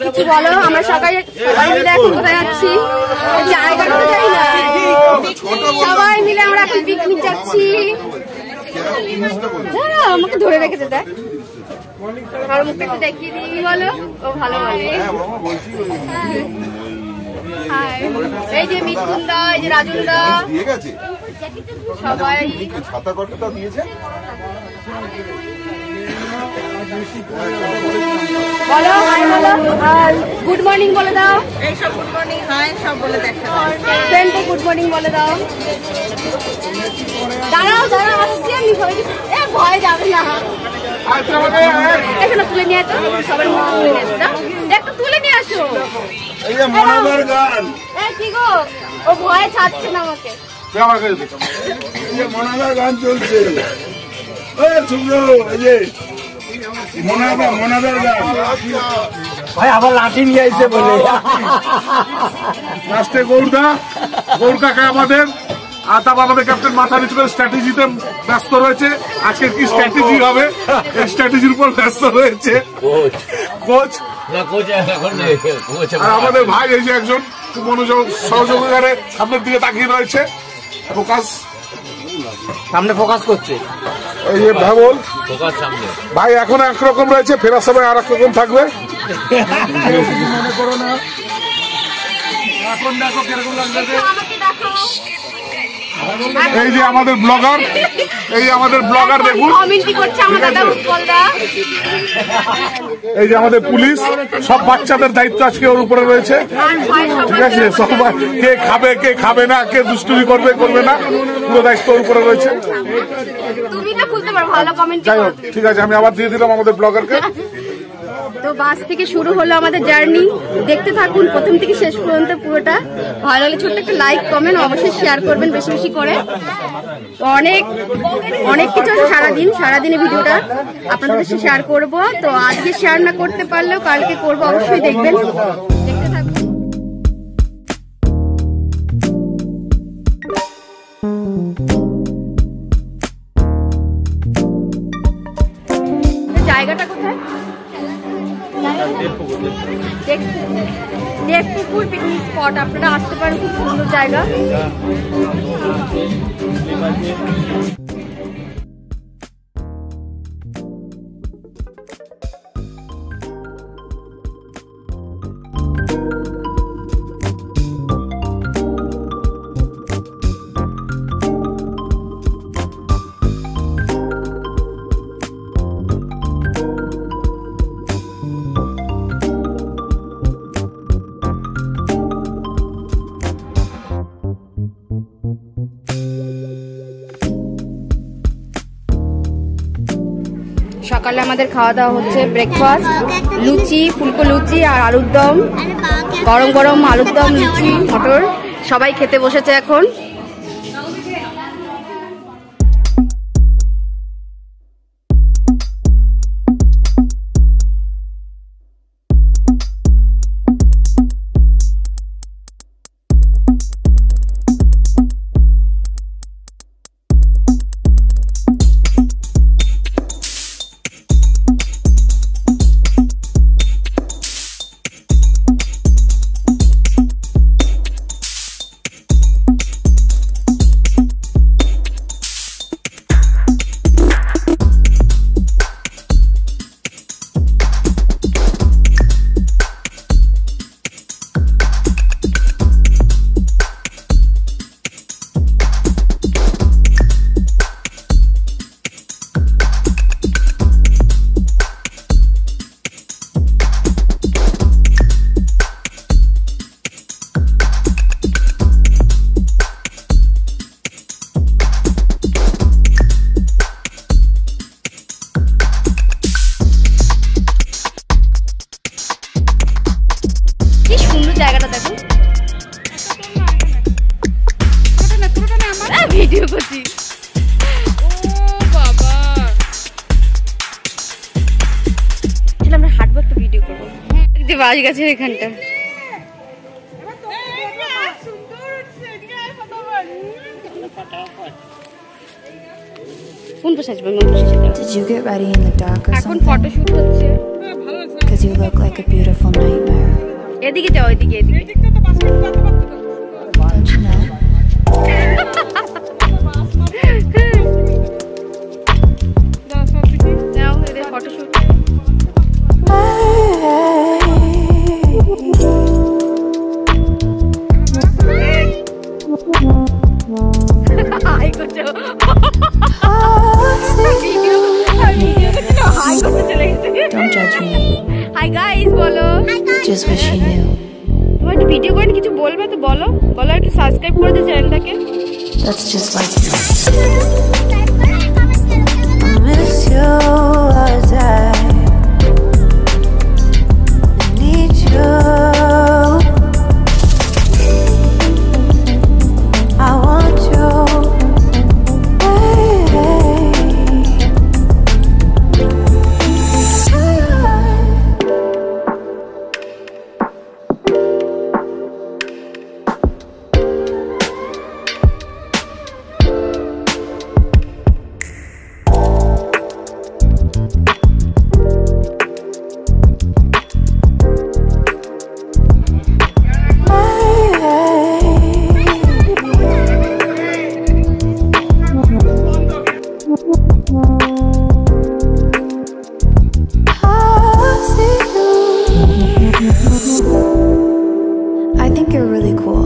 কিছু বলো। আমরা সবাই মিলে এখন কোথায় যাচ্ছি? জায়গাটা তো যাই না, সবাই মিলে আমরা এখন পিকনিক যাচ্ছি। আমাকে ধরে রেখেছে, দেখ আর মুখটা একটু দেখিয়ে দিই। বলো, ও ভালো বলে। এই যে মিথুনদা, এই যে রাজুনদা, সবাই ছাতা কতটা দিয়েছে। বলো হাই, বলো গুড মর্নিং বলে দাও। এই সব গুড মর্নিং হাই সব বলে দেখো। ফ্রেন্ডকে গুড মর্নিং বলে দাও। দাঁড়াও দাঁড়াও, আসছি আমি। ভয় যাবে না, এখানে তুলে নিয়ে আসো। সবার মুখ তুলে নিয়ে আসো, একটু তুলে নিয়ে আসো। এই যে মনাদার গান, কি গো, ও ভয়ে ছাড়ছে না আমাকে। এই যে মনাদার গান চলছে। এই যে মনাদার গান ভাই আবার লাঠি নিয়ে আইছে বলে। লাস্টে গৌর কাকা আমাদের আর তারপর আমাদের ক্যাপ্টেন মাথা নিচু করে স্ট্র্যাটেজিতে ব্যস্ত রয়েছে। আজকে কি স্ট্র্যাটেজি হবে এই স্ট্র্যাটেজির উপর ব্যস্ত রয়েছে কোচ। আর আমাদের ভাই এই যে একজন মনোযোগ সহযোগিতারে সামনের দিকে তাকিয়ে রয়েছে, ফোকাস সামনে ফোকাস করছে। এই যে ভাবল ভাই এখন একরকম রয়েছে, ফেরার সময় আর এক রকম থাকবে। মনে করো না, এখন দেখো কিরকম লাগছে। এই যে আমাদের ব্লগার, দেখুন এই যে আমাদের পুলিশ, সব বাচ্চাদের দায়িত্ব আজকে ওর উপরে রয়েছে। ঠিক আছে, সবাই কে খাবে কে খাবে না, কে দুষ্টুমি করবে করবে না, পুরো দায়িত্ব ওর উপরে রয়েছে। যাই হোক, ঠিক আছে, আমি আবার দিয়ে দিলাম আমাদের ব্লগারকে। তো বাস থেকে শুরু হলো আমাদের জার্নি, দেখতে থাকুন প্রথম থেকে শেষ পর্যন্ত পুরোটা। ভালো লাগলে ছোট্ট একটা লাইক কমেন্ট অবশ্যই শেয়ার করবেন বেশি বেশি করে। তো অনেক কিছু আছে সারাদিনের ভিডিওটা আপনাদের সাথে শেয়ার করব। তো আজকে শেয়ার না করতে পারলেও কালকে করব, অবশ্যই দেখবেন, দেখতে থাকুন। জায়গাটা কোথায়? দেবপুকুর পিকনিক স্পট, আপনারা আসতে পারেন, খুব সুন্দর জায়গা। সকালে আমাদের খাওয়া দাওয়া হচ্ছে ব্রেকফাস্ট, লুচি, ফুলকো লুচি আর আলুর দম, গরম গরম আলুর দম, লুচি, মটর, সবাই খেতে বসেছে এখন। জায়গাটা দেখুন, ভিডিও করছি। আমরা হাঁটবো, একটা ভিডিও করবো। বাস গাছের এখানটা কোন পাশে আসবেন? এখন ফটোশুট হচ্ছে। 'cause you look like a beautiful nightmare. এদিকে যাও, এদিকে এদিকে। Don't you know? নাও এদের ফটোশুট। হাই করছো। হাই করতে চলে গেছে। Don't judge me. Hi guys বলো। Just wish you knew. তোমার একটু ভিডিও করে কিছু বলবে তো, বলো বলো, একটু সাবস্ক্রাইব করে দিও চ্যানেলটাকে। That's just like you. I miss you as I need you. I want you. I think you're really cool.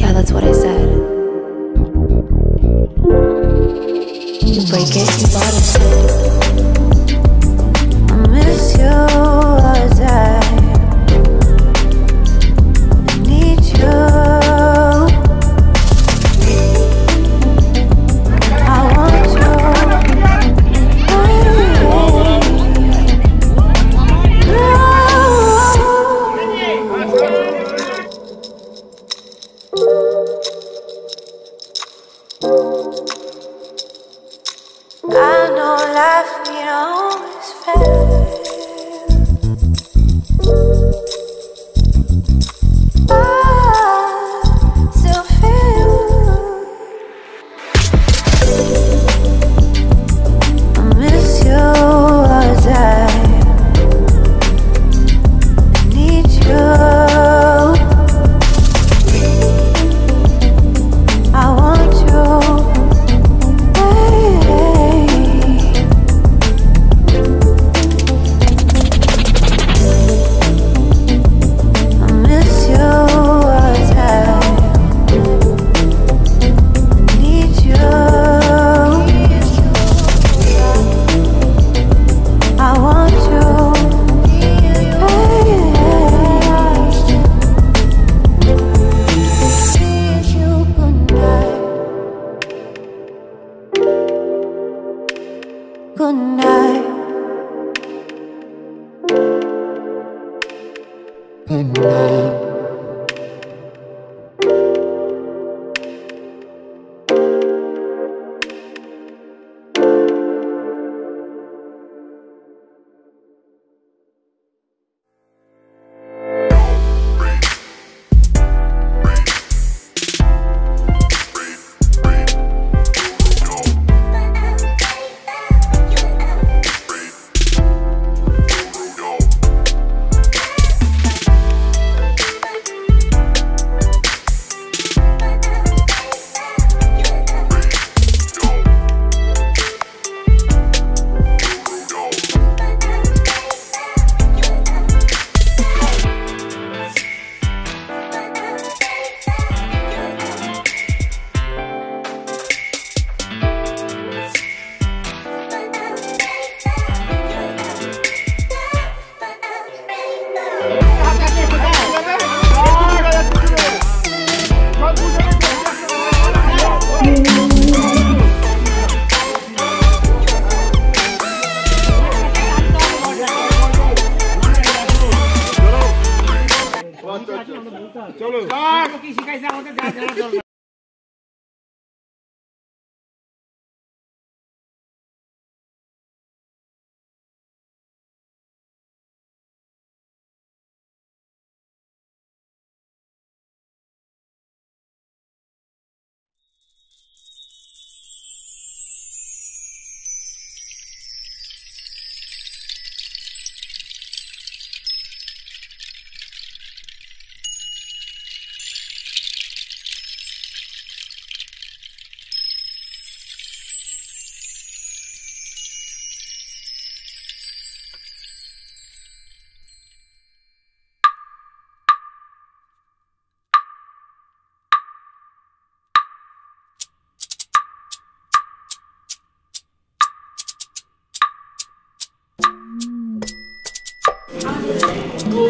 Yeah, that's what I said. You break it, you bottom it. I miss you as I need you. I want you. I know life ain't always fair. I still feel I miss you as I need you. I want you. Good night. Good night.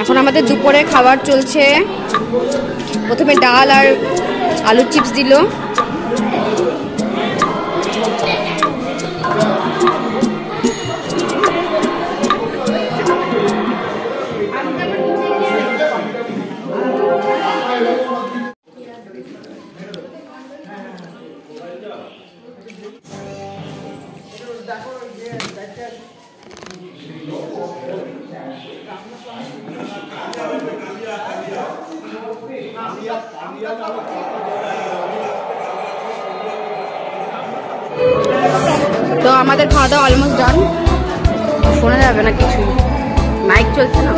এখন আমাদের দুপুরে খাবার চলছে। প্রথমে ডাল আর আলুর chips দিল। তো আমাদের খাওয়া দাওয়া অলমোস্ট ডান। শোনা যাবে না কিছু, মাইক চলছে না।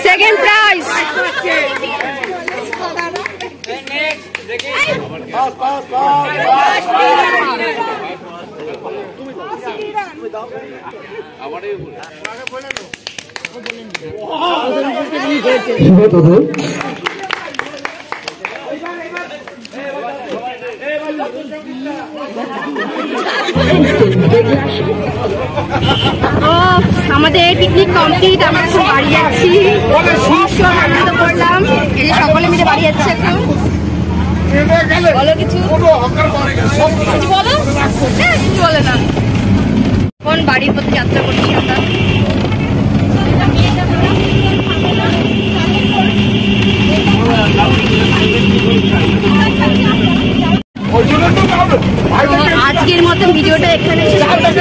Second prize. Thank you. তো আমাদের পিকনিক কমপ্লিট, আমরা এখন বাড়ি যাচ্ছি। ভীষণ আনন্দ করলাম, এই যে সকলে মিলে বাড়ি যাচ্ছে এখন। বলো কিছু, কিছু বলো। কিছু বলে না। এখন বাড়ির পথে যাত্রা করছি আমরা। আজকের মতো ভিডিওটা এখানে শেষ করছি।